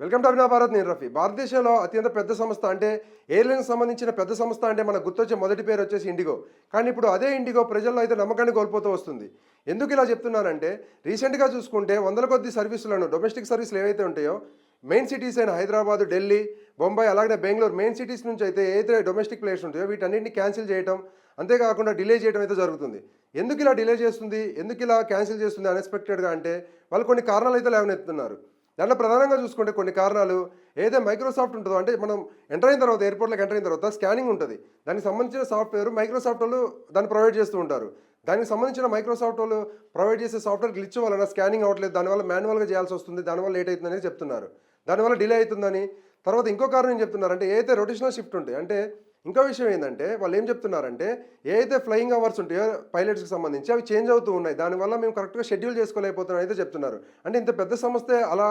Welcome to Abhinav Bharat. నేను రఫీ. భారతదేశంలో అత్యంత పెద్ద సంస్థ అంటే ఎయిర్లైన్స్ సంబంధించిన పెద్ద సంస్థ అంటే మనకు గుర్తొచ్చే మొదటి పేరు వచ్చేసి ఇండిగో. కానీ ఇప్పుడు అదే ఇండిగో ప్రజల్లో అయితే నమ్మకాన్ని కోల్పోతూ వస్తుంది. ఎందుకు ఇలా చెప్తున్నానంటే రీసెంట్గా చూసుకుంటే వందల కొద్ది సర్వీసులను డొమెస్టిక్ సర్వీసులు ఏవైతే ఉంటాయో మెయిన్ సిటీస్ అయిన హైదరాబాద్, ఢిల్లీ, బొంబాయి అలాగే బెంగళూరు మెయిన్ సిటీస్ నుంచి అయితే ఏదైతే డొమెస్టిక్ ప్లేయర్స్ ఉంటాయో వీటన్నింటినీ క్యాన్సిల్ చేయడం, అంతేకాకుండా డిలే చేయడం అయితే జరుగుతుంది. ఎందుకు ఇలా డిలే చేస్తుంది, ఎందుకు ఇలా క్యాన్సిల్ చేస్తుంది అన్ఎక్స్పెక్టెడ్గా అంటే వాళ్ళు కొన్ని కారణాలు అయితే లేవనెత్తుతున్నారు. దాంట్లో ప్రధానంగా చూసుకుంటే కొన్ని కారణాలు ఏదైతే మైక్రోసాఫ్ట్ ఉంటుందో అంటే మనం ఎంటర్ అయిన తర్వాత ఎయిర్పోర్ట్లోకి ఎంటర్ అయిన తర్వాత స్కానింగ్ ఉంటుంది. దానికి సంబంధించిన సాఫ్ట్వేర్ మైక్రోసాఫ్ట్ వాళ్ళు దాన్ని ప్రొవైడ్ చేస్తూ ఉంటారు. దానికి సంబంధించిన మైక్రోసాఫ్ట్ వాళ్ళు ప్రొవైడ్ చేసే సాఫ్ట్వేర్ గ్లిచ్ వలన స్కానింగ్ అవ్వట్లేదు, దానివల్ల మాన్యువల్గా చేయాల్సి వస్తుంది, దానివల్ల లేట్ అవుతుందని చెప్తున్నారు. దానివల్ల డిలే అవుతుందని. తర్వాత ఇంకో కారణం ఏం చెప్తున్నారు అంటే ఏదైతే రొటేషనల్ షిఫ్ట్ ఉంటాయి అంటే ఇంకో విషయం ఏంటంటే వాళ్ళు ఏం చెప్తున్నారంటే ఏదైతే ఫ్లయింగ్ అవర్స్ ఉంటాయో పైలట్స్కి సంబంధించి అవి చేంజ్ అవుతూ ఉన్నాయి, దానివల్ల మేము కరెక్ట్గా షెడ్యూల్ చేసుకోలేకపోతున్నాం అయితే చెప్తున్నారు. అంటే ఇంత పెద్ద సంస్థే అలా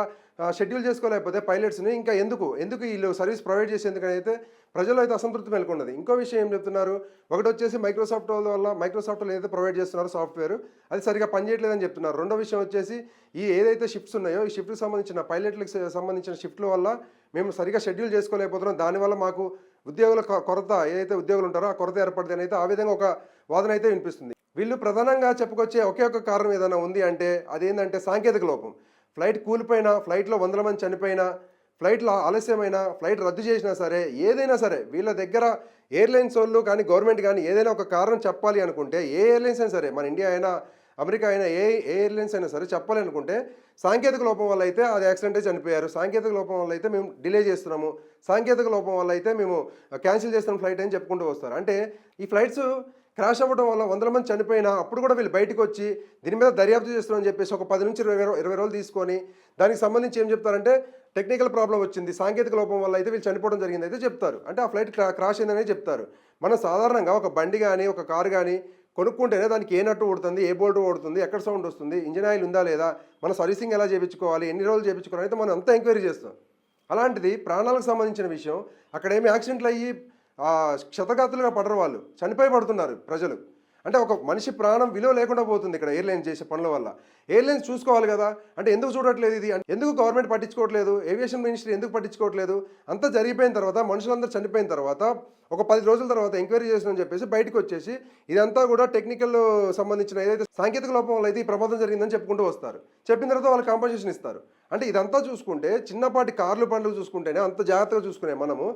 షెడ్యూల్ చేసుకోలేకపోతే పైలట్స్ని ఇంకా ఎందుకు వీళ్ళు సర్వీస్ ప్రొవైడ్ చేసేందుకని అయితే ప్రజలు అయితే అసంతృప్తి మేల్కొన్నది. ఇంకో విషయం ఏం చెప్తున్నారు, ఒకటి వచ్చేసి మైక్రోసాఫ్ట్ వల్ల మైక్రోసాఫ్ట్ వాళ్ళు ఏదైతే ప్రొవైడ్ చేస్తున్నారో సాఫ్ట్వేర్ అది సరిగా పనిచేయట్లేదని చెప్తున్నారు. రెండో విషయం వచ్చేసి ఈ ఏదైతే షిఫ్ట్స్ ఉన్నాయో ఈ షిఫ్ట్కి సంబంధించిన పైలట్లకు సంబంధించిన షిఫ్ట్ల వల్ల మేము సరిగా షెడ్యూల్ చేసుకోలేకపోతున్నాం, దానివల్ల మాకు ఉద్యోగుల కొరత ఏదైతే ఉద్యోగులు ఉంటారో ఆ కొరత ఏర్పడుతుంది అయితే ఆ విధంగా ఒక వాదన అయితే వినిపిస్తుంది. వీళ్ళు ప్రధానంగా చెప్పుకొచ్చే ఒకే ఒక కారణం ఏదైనా ఉంది అంటే అదేంటంటే సాంకేతిక లోపం. ఫ్లైట్ కూలిపోయినా, ఫ్లైట్లో వందల మంది చనిపోయినా, ఫ్లైట్లో ఆలస్యమైనా, ఫ్లైట్ రద్దు చేసినా సరే ఏదైనా సరే వీళ్ళ దగ్గర ఎయిర్లైన్స్ వాళ్ళు కానీ గవర్నమెంట్ కానీ ఏదైనా ఒక కారణం చెప్పాలి అనుకుంటే ఏ ఎయిర్లైన్స్ అయినా సరే మన ఇండియా అయినా అమెరికా అయినా ఏ ఎయిర్లైన్స్ అయినా సరే చెప్పాలి అనుకుంటే సాంకేతిక లోపం వల్ల అయితే అది యాక్సిడెంట్ అయితే చనిపోయారు, సాంకేతిక లోపం వల్ల అయితే మేము డిలే చేస్తున్నాము, సాంకేతిక లోపం వల్ల అయితే మేము క్యాన్సిల్ చేస్తున్నాం ఫ్లైట్ అని చెప్పుకుంటూ వస్తారు. అంటే ఈ ఫ్లైట్స్ క్రాష్ అవ్వడం వల్ల వందల మంది చనిపోయినా అప్పుడు కూడా వీళ్ళు బయటకు వచ్చి దీని మీద దర్యాప్తు చేస్తున్నామని చెప్పేసి ఒక 10 నుంచి 20 రోజులు తీసుకొని దానికి సంబంధించి ఏం చెప్తారంటే టెక్నికల్ ప్రాబ్లం వచ్చింది, సాంకేతిక లోపం వల్ల అయితే వీళ్ళు చనిపోవడం జరిగింది అయితే చెప్తారు. అంటే ఆ ఫ్లైట్ క్రాష్ అయిందనే చెప్తారు. మనం సాధారణంగా ఒక బండి కానీ ఒక కారు కానీ కొనుక్కుంటేనే దానికి ఏ నట్టు ఓడుతుంది, ఏ బోల్ట్ ఓడుతుంది, ఎక్కడ సౌండ్ వస్తుంది, ఇంజిన్ ఆయిల్ ఉందా లేదా, మన సర్వీసింగ్ ఎలా చేయించుకోవాలి, ఎన్ని రోజులు చేయించుకోవాలి అయితే మనం అంతా ఎంక్వైరీ చేస్తాం. అలాంటిది ప్రాణాలకు సంబంధించిన విషయం అక్కడ ఏమి యాక్సిడెంట్లు అయ్యి క్షతగాతులుగా పడరు, వాళ్ళు చనిపోయి పడుతున్నారు ప్రజలు. అంటే ఒక మనిషి ప్రాణం విలువ లేకుండా పోతుంది ఇక్కడ ఎయిర్లైన్స్ చేసే పనుల వల్ల. ఎయిర్లైన్స్ చూసుకోవాలి కదా, అంటే ఎందుకు చూడట్లేదు ఇది, ఎందుకు గవర్నమెంట్ పట్టించుకోవట్లేదు, ఏవియేషన్ మినిస్ట్రీ ఎందుకు పట్టించుకోవట్లేదు, అంతా జరిగిపోయిన తర్వాత మనుషులందరూ చనిపోయిన తర్వాత ఒక 10 రోజుల తర్వాత ఎంక్వైరీ చేసినని చెప్పేసి బయటకు వచ్చేసి ఇదంతా కూడా టెక్నికల్ సంబంధించిన ఏదైతే సాంకేతిక లోపం వల్ల అయితే ఈ ప్రమాదం జరిగిందని చెప్పుకుంటూ వస్తారు. చెప్పిన తర్వాత వాళ్ళు కాంపన్సేషన్ ఇస్తారు. అంటే ఇదంతా చూసుకుంటే చిన్నపాటి కార్లు బండ్లు చూసుకుంటేనే అంత జాగ్రత్తగా చూసుకునే మనము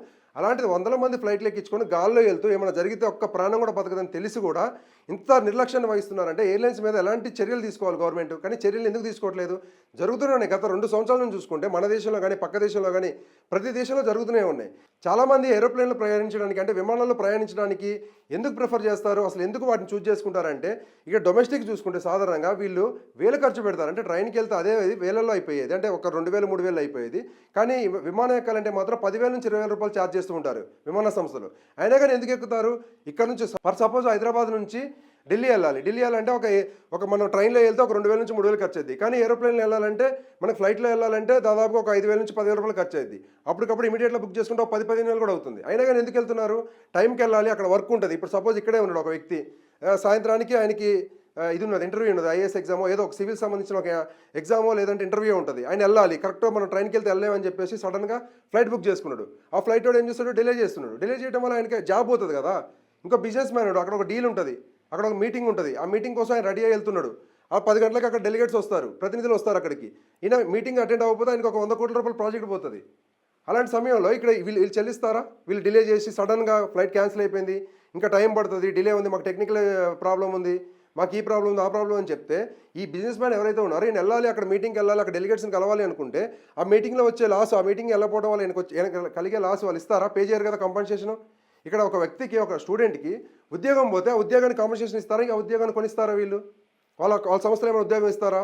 అలాంటిది వందల మంది ఫ్లైట్లు ఎక్కించుకొని గాల్లో వెళ్తూ ఏమైనా జరిగితే ఒక్క ప్రాణం కూడా బతకదని తెలిసి కూడా ఇంత నిర్లక్ష్యాన్ని వహిస్తున్నారంటే ఎయిర్లైన్స్ మీద ఎలాంటి చర్యలు తీసుకోవాలి గవర్నమెంట్, కానీ చర్యలు ఎందుకు తీసుకోవట్లేదు? జరుగుతూనే గత 2 సంవత్సరాల నుంచి చూసుకుంటే మన దేశంలో కానీ పక్క దేశంలో కానీ ప్రతి దేశంలో జరుగుతూనే ఉన్నాయి. చాలామంది ఏరోప్లేన్లో ప్రయాణించడానికి అంటే విమానాల్లో ప్రయాణించడానికి ఎందుకు ప్రిఫర్ చేస్తారు, అసలు ఎందుకు వాటిని చూస్ చేసుకుంటారంటే ఇక డొమెస్టిక్ చూసుకుంటే సాధారణంగా వీళ్ళు వేలు ఖర్చు పెడతారు. అంటే ట్రైన్కి వెళ్తే అదే వేలల్లో అయిపోయేది, అంటే ఒక 2000 3000 అయిపోయేది. కానీ విమానం ఎక్కాలంటే మాత్రం 10,000 నుంచి 20,000 రూపాయలు ఛార్జ్ చేస్తూ ఉంటారు విమాన సంస్థలు. అయినా కానీ ఎందుకు ఎక్కుతారు? ఇక్కడ నుంచి ఫర్ సపోజ్ హైదరాబాద్ నుంచి ఢిల్లీ వెళ్ళాలంటే ఒక మనం ట్రైన్లో వెళ్తే ఒక 2,000 నుంచి 3,000 ఖర్చు అయింది. కానీ ఏరోప్లేన్లో వెళ్ళాలంటే మనకు ఫ్లైట్లో వెళ్ళాలంటే దాదాపు ఒక 5,000 నుంచి 10,000 రూపాయలు ఖర్చు అయింది. అప్పటికప్పుడు ఇమీడియట్గా బుక్ చేసుకుంటే ఒక 10-15 కూడా అవుతుంది. అయినా కానీ ఎందుకు వెళ్తున్నారు? టైంకి వెళ్ళాలి, అక్కడ వర్క్ ఉంటుంది. ఇప్పుడు సపోజ్ ఇక్కడే ఉన్నాడు ఒక వ్యక్తి, సాయంత్రానికి ఆయనకి ఇది ఉన్నది, ఇంటర్వ్యూ ఉన్నది, ఐఏఎస్ ఎగ్జామో ఏదో ఒక సివిల్ సంబంధించిన ఒక ఎగ్జామో లేదంటే ఇంటర్వ్యూ ఉంటుంది, ఆయన వెళ్ళాలి. కరెక్ట్గా మనం ట్రైన్కి వెళ్తే వెళ్ళలేమని చెప్పేసి సడన్గా ఫ్లైట్ బుక్ చేసుకున్నాడు. ఆ ఫ్లైట్ వాడు ఏం చేస్తాడు, డిలే చేస్తున్నాడు. డిలే చేయడం వల్ల ఆయనకి జాబ్ పోతుంది కదా. ఇంకో బిజినెస్ మ్యాన్ అక్కడ ఒక డీల్ ఉంటుంది, అక్కడ ఒక మీటింగ్ ఉంటుంది, ఆ మీటింగ్ కోసం ఆయన రెడీ అయ్యి వెళ్తున్నాడు. ఆ 10 గంటలకు అక్కడ డెలిగేట్స్ వస్తారు, ప్రతినిధులు వస్తారు అక్కడికి. ఈయన మీటింగ్ అటెండ్ అవ్వకపోతే ఆయనకు ఒక 100 కోట్ల రూపాయల ప్రాజెక్ట్ పోతుంది. అలాంటి సమయంలో ఇక్కడ వీళ్ళు చెల్లిస్తారా? వీళ్ళు డిలే చేసి సడన్గా ఫ్లైట్ క్యాన్సిల్ అయిపోయింది, ఇంకా టైం పడుతుంది, డిలే ఉంది, మాకు టెక్నికల్ ప్రాబ్లం ఉంది, మాకు ఈ ప్రాబ్లం ఉంది, ఆ ప్రాబ్లం అని చెప్తే ఈ బిజినెస్ మ్యాన్ ఎవరైతే ఉన్నారో ఈయన వెళ్ళాలి, అక్కడ మీటింగ్కి వెళ్ళాలి, అక్కడ డెలిగేట్స్ని కలవాలి అనుకుంటే ఆ మీటింగ్లో వచ్చే లాస్, ఆ మీటింగ్ వెళ్ళకపోవడం వల్ల ఈయనకు కలిగే లాస్ వాళ్ళు ఇస్తారా? పే చేయరు కదా కంపన్సేషన్. ఇక్కడ ఒక వ్యక్తికి ఒక స్టూడెంట్కి ఉద్యోగం పోతే ఆ ఉద్యోగానికి కాంపన్సేషన్ ఇస్తారా? ఇంకా ఉద్యోగాన్ని కొనిస్తారా వీళ్ళు? వాళ్ళ సంస్థలో ఏమైనా ఉద్యోగం ఇస్తారా?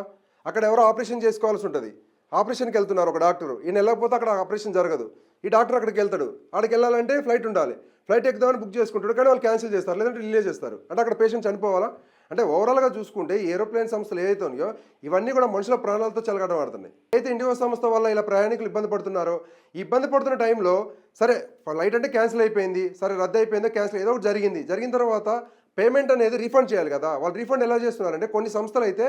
అక్కడ ఎవరో ఆపరేషన్ చేసుకోవాల్సి ఉంటుంది, ఆపరేషన్కి వెళ్తున్నారు ఒక డాక్టర్, ఈయన వెళ్ళకపోతే అక్కడ ఆపరేషన్ జరగదు. ఈ డాక్టర్ అక్కడికి వెళ్తాడు, అక్కడికి వెళ్ళాలంటే ఫ్లైట్ ఉండాలి, ఫ్లైట్ ఎక్కుదామని బుక్ చేసుకుంటాడు, కానీ వాళ్ళు క్యాన్సిల్ చేస్తారు లేదంటే డిలే చేస్తారు. అంటే అక్కడ పేషెంట్ చనిపోవాలా? అంటే ఓవరాల్గా చూసుకుంటే ఈ ఏరోప్లేన్ సంస్థలు ఏదైతే ఉన్నాయో ఇవన్నీ కూడా మనుషుల ప్రాణాలతో చెలగాటమాడుతున్నాయి. అయితే ఇండిగో సంస్థ వల్ల ఇలా ప్రయాణికులు ఇబ్బంది పడుతున్నారో, ఈ ఇబ్బంది పడుతున్న టైంలో సరే ఫ్లైట్ అంటే క్యాన్సిల్ అయిపోయింది, సరే రద్దు అయిపోయిందో క్యాన్సిల్ ఏదో ఒకటి జరిగిన తర్వాత పేమెంట్ అనేది రీఫండ్ చేయాలి కదా. వాళ్ళు రీఫండ్ ఎలా చేస్తున్నారంటే కొన్ని సంస్థలు అయితే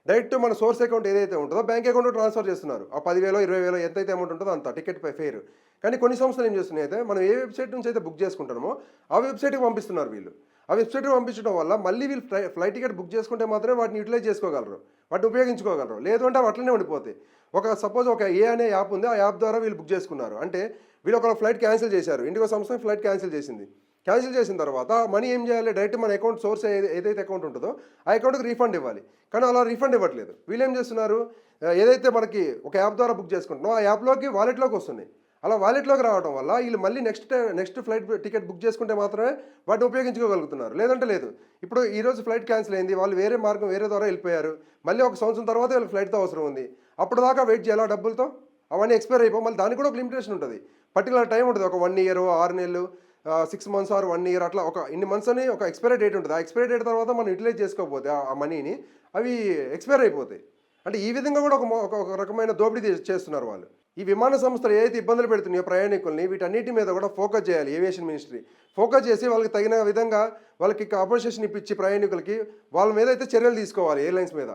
డైరెక్ట్ మన సోర్స్ అకౌంట్ ఏదైతే ఉంటుందో బ్యాంక్ అకౌంట్ ట్రాన్స్ఫర్ చేస్తున్నారు. ఆ 10,000 20,000 ఎంతైతే అమౌంట్ ఉంటుందో అంత టికెట్ ఫేర్. కానీ కొన్ని సంస్థలు ఏం చేస్తున్నాయి అయితే మనం ఏ వెబ్సైట్ నుంచి అయితే బుక్ చేసుకుంటామో ఆ వెబ్సైట్కి పంపిస్తున్నారు వీళ్ళు. ఆ వెబ్సైట్కి పంపించడం వల్ల మళ్ళీ వీళ్ళు ఫ్లైట్ టికెట్ బుక్ చేసుకుంటే మాత్రమే వాటిని యూటిలైజ్ చేసుకోగలరు, వాటిని ఉపయోగించుకోగలరు. లేదు అంటే అవి అట్లనే ఉండిపోతాయి. సపోజ్ ఒక ఏ అనే యాప్ ఉంది, ఆ యాప్ ద్వారా వీళ్ళు బుక్ చేసుకున్నారు అంటే వీళ్ళు ఒక ఫ్లైట్ క్యాన్సిల్ చేశారు. ఇండిగో సంస్థ ఫ్లైట్ క్యాన్సిల్ చేసింది. క్యాన్సిల్ చేసిన తర్వాత మనీ ఏం చేయాలి, డైరెక్ట్ మన అకౌంట్ సోర్స్ ఏదైతే అకౌంట్ ఉంటుందో ఆ అకౌంట్కి రీఫండ్ ఇవ్వాలి. కానీ అలా రీఫండ్ ఇవ్వట్లేదు. వీళ్ళు ఏం చేస్తున్నారు, ఏదైతే మనకి ఒక యాప్ ద్వారా బుక్ చేసుకుంటున్నామో ఆ యాప్లోకి వాలెట్లోకి వస్తున్నాయి. అలా వాలెట్లోకి రావడం వల్ల వీళ్ళు మళ్ళీ నెక్స్ట్ ఫ్లైట్ టికెట్ బుక్ చేసుకుంటే మాత్రమే వాటిని ఉపయోగించుకోగలుగుతున్నారు, లేదంటే లేదు. ఇప్పుడు ఈరోజు ఫ్లైట్ క్యాన్సిల్ అయింది, వాళ్ళు వేరే మార్గం వేరే ద్వారా వెళ్ళిపోయారు, మళ్ళీ ఒక సంవత్సరం తర్వాత వీళ్ళకి ఫ్లైట్తో అవసరం ఉంది, అప్పుడు దాకా వెయిట్ చేయాలా డబ్బులతో? అవన్నీ ఎక్స్పైర్ అయిపో మళ్ళీ దానికి కూడా ఒక లిమిటేషన్ ఉంటుంది, పర్టికులర్ టైం ఉంటుంది. ఒక 1 ఇయర్ 6 నెలలు 6 మంత్స్ ఆర్ 1 ఇయర్ అట్లా ఒక ఇన్ని మంత్స్ అని ఒక ఎక్స్పైరీ డేట్ ఉంటుంది. ఆ ఎక్స్పైరీ డేట్ తర్వాత మనం యూటిలైజ్ చేసుకోకపోతే ఆ మనీని అవి ఎక్స్పైర్ అయిపోతాయి. అంటే ఈ విధంగా కూడా ఒక రకమైన దోపిడీ చేస్తున్నారు వాళ్ళు. ఈ విమాన సంస్థలు ఏదైతే ఇబ్బందులు పెడుతున్నాయో ప్రయాణికుల్ని, వీటన్నిటి మీద కూడా ఫోకస్ చేయాలి ఏవియేషన్ మినిస్ట్రీ. ఫోకస్ చేసి వాళ్ళకి తగిన విధంగా వాళ్ళకి కాంపన్సేషన్ ఇప్పించి ప్రయాణికులకి వాళ్ళ మీద అయితే చర్యలు తీసుకోవాలి, ఎయిర్లైన్స్ మీద.